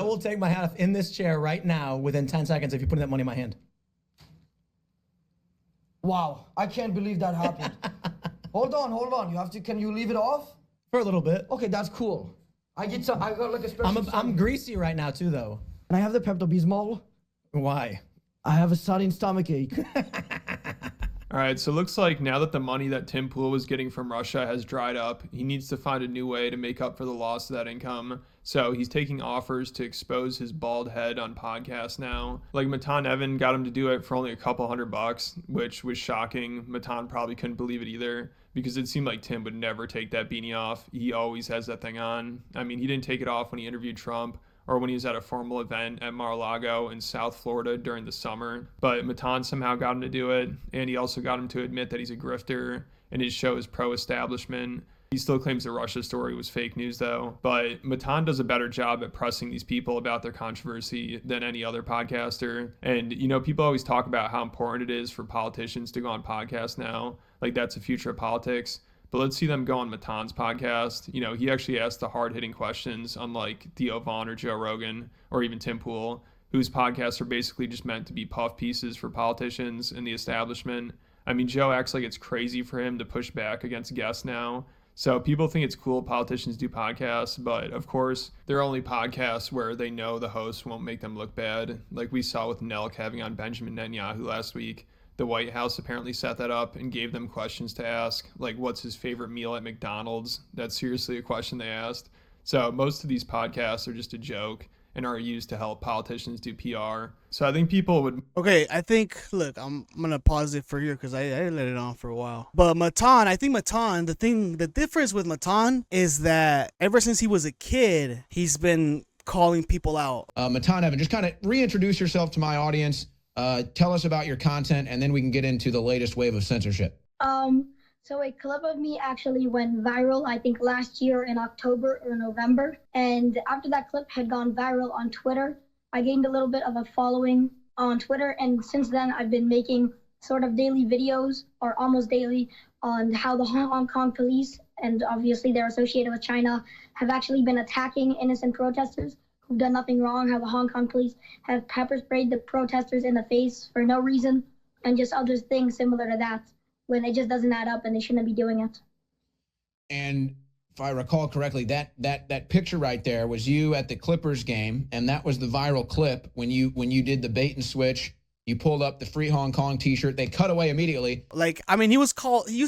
will take my hat off in this chair right now within 10 seconds if you put that money in my hand. Wow, I can't believe that happened. Hold on. You have to. Can you leave it off? For a little bit. Okay, that's cool. I got like a special. I'm greasy right now too, though. And I have the Pepto-Bismol. Why? I have a sudden stomach ache. All right, so it looks like now that the money that Tim Pool was getting from Russia has dried up, he needs to find a new way to make up for the loss of that income. So he's taking offers to expose his bald head on podcasts now. Like Matan Even got him to do it for only a couple $100, which was shocking. Matan probably couldn't believe it either because it seemed like Tim would never take that beanie off. He always has that thing on. I mean, he didn't take it off when he interviewed Trump or when he was at a formal event at Mar-a-Lago in South Florida during the summer. But Matan somehow got him to do it, and he also got him to admit that he's a grifter, and his show is pro-establishment. He still claims the Russia story was fake news, though. But Matan does a better job at pressing these people about their controversy than any other podcaster. And, you know, people always talk about how important it is for politicians to go on podcasts now. Like, that's the future of politics. But let's see them go on Matan's podcast. You know, he actually asked the hard-hitting questions, unlike Theo Vaughn or Joe Rogan or even Tim Pool, whose podcasts are basically just meant to be puff pieces for politicians and the establishment. I mean, Joe acts like it's crazy for him to push back against guests now. So people think it's cool politicians do podcasts, but of course, they're only podcasts where they know the host won't make them look bad, like we saw with Nelk having on Benjamin Netanyahu last week. The White House apparently set that up and gave them questions to ask, like what's his favorite meal at McDonald's? That's seriously a question they asked. So most of these podcasts are just a joke and are used to help politicians do PR. So I think people would... Okay, look, I'm going to pause it for here because I let it on for a while. But Matan, the difference with Matan is that ever since he was a kid, he's been calling people out. Matan Even, just kind of reintroduce yourself to my audience. Tell us about your content, and then we can get into the latest wave of censorship. So a clip of me actually went viral, I think last year in October or November. And after that clip had gone viral on Twitter, I gained a little bit of a following on Twitter. And since then, I've been making sort of daily videos, or almost daily, on how the Hong Kong police, and obviously they're associated with China, have actually been attacking innocent protesters who've done nothing wrong, how the Hong Kong police have pepper sprayed the protesters in the face for no reason, and just other things similar to that, when it just doesn't add up and they shouldn't be doing it. And if I recall correctly, that picture right there was you at the Clippers game, and that was the viral clip when you did the bait and switch. You pulled up the Free Hong Kong t-shirt. They cut away immediately. Like, I mean, he used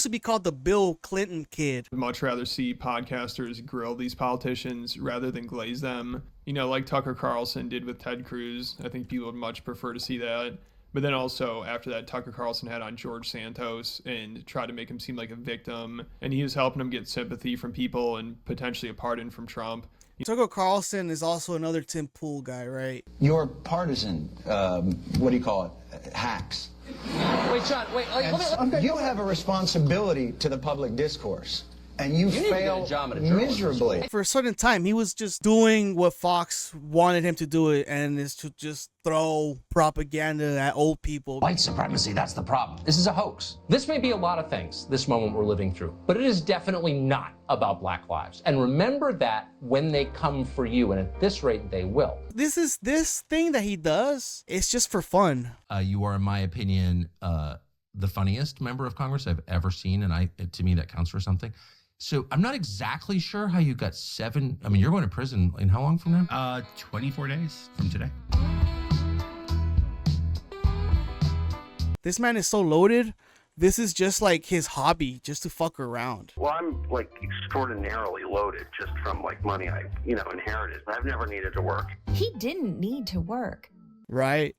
to be called the Bill Clinton kid. I'd much rather see podcasters grill these politicians rather than glaze them. You know, like Tucker Carlson did with Ted Cruz. I think people would much prefer to see that. But then also after that, Tucker Carlson had on George Santos and tried to make him seem like a victim. And he was helping him get sympathy from people and potentially a pardon from Trump. Tucker Carlson is also another Tim Pool guy, right? Your partisan, what do you call it, hacks. Wait, Sean, You have a responsibility to the public discourse. And you fail miserably. For a certain time, he was just doing what Fox wanted him to do, and is to just throw propaganda at old people. White supremacy, that's the problem. This is a hoax. This may be a lot of things, this moment we're living through, but it is definitely not about Black lives. And remember that when they come for you, and at this rate, they will. This thing that he does, it's just for fun. You are, in my opinion, the funniest member of Congress I've ever seen, and to me, that counts for something. So I'm not exactly sure how you got you're going to prison in how long from now? 24 days from today. This man is so loaded. This is just like his hobby, just to fuck around. Well, I'm like extraordinarily loaded just from like money I, inherited. I've never needed to work. He didn't need to work. Right.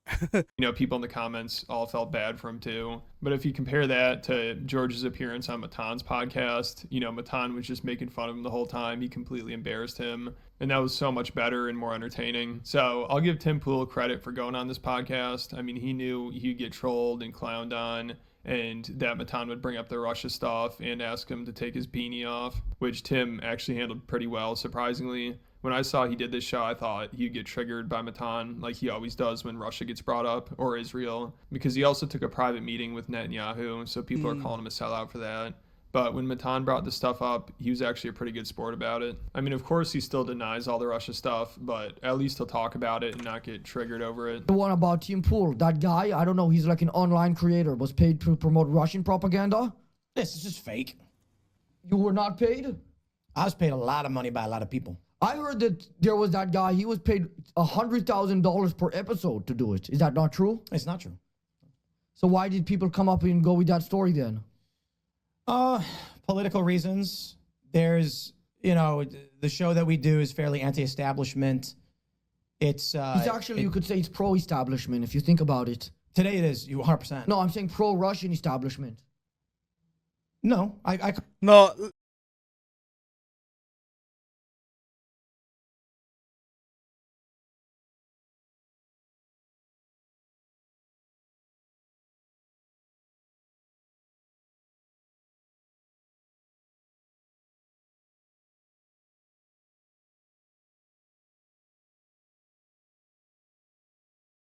People in the comments all felt bad for him too. But if you compare that to George's appearance on Matan's podcast, Matan was just making fun of him the whole time. He completely embarrassed him. And that was so much better and more entertaining. So I'll give Tim Pool credit for going on this podcast. I mean, he knew he'd get trolled and clowned on, and that Matan would bring up the Russia stuff and ask him to take his beanie off, which Tim actually handled pretty well, surprisingly. When I saw he did this show, I thought he'd get triggered by Matan, like he always does when Russia gets brought up, or Israel, because he also took a private meeting with Netanyahu, so people are calling him a sellout for that. But when Matan brought this stuff up, he was actually a pretty good sport about it. I mean, of course, he still denies all the Russia stuff, but at least he'll talk about it and not get triggered over it. The one about Team Pool, that guy, I don't know, he's like an online creator, was paid to promote Russian propaganda. This is just fake. You were not paid? I was paid a lot of money by a lot of people. I heard that there was that guy, he was paid $100,000 per episode to do it. Is that not true? It's not true. So why did people come up and go with that story then? Political reasons. There's, you know, the show that we do is fairly anti-establishment. It's actually, you could say it's pro-establishment if you think about it. Today it is, you 100%. No, I'm saying pro-Russian establishment. No, No,